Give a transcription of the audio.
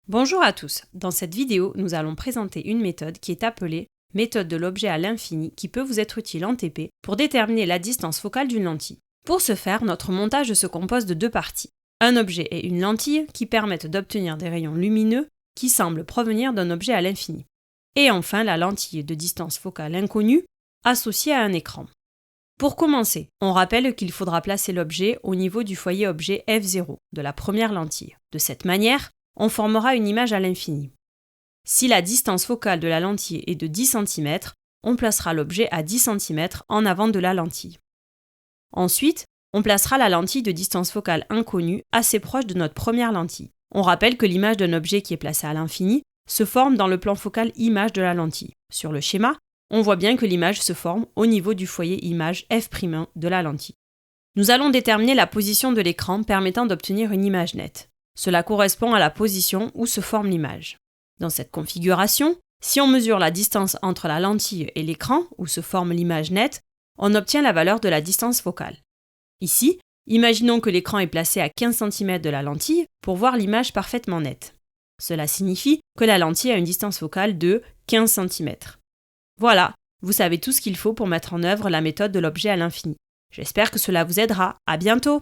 Bonjour à tous, dans cette vidéo, nous allons présenter une méthode qui est appelée méthode de l'objet à l'infini qui peut vous être utile en TP pour déterminer la distance focale d'une lentille. Pour ce faire, notre montage se compose de deux parties. Un objet et une lentille qui permettent d'obtenir des rayons lumineux qui semblent provenir d'un objet à l'infini. Et enfin, la lentille de distance focale inconnue associée à un écran. Pour commencer, on rappelle qu'il faudra placer l'objet au niveau du foyer objet F0 de la première lentille. De cette manière, on formera une image à l'infini. Si la distance focale de la lentille est de 10 cm, on placera l'objet à 10 cm en avant de la lentille. Ensuite, on placera la lentille de distance focale inconnue assez proche de notre première lentille. On rappelle que l'image d'un objet qui est placé à l'infini se forme dans le plan focal image de la lentille. Sur le schéma, on voit bien que l'image se forme au niveau du foyer image F'1 de la lentille. Nous allons déterminer la position de l'écran permettant d'obtenir une image nette. Cela correspond à la position où se forme l'image. Dans cette configuration, si on mesure la distance entre la lentille et l'écran où se forme l'image nette, on obtient la valeur de la distance focale. Ici, imaginons que l'écran est placé à 15 cm de la lentille pour voir l'image parfaitement nette. Cela signifie que la lentille a une distance focale de 15 cm. Voilà, vous savez tout ce qu'il faut pour mettre en œuvre la méthode de l'objet à l'infini. J'espère que cela vous aidera. À bientôt!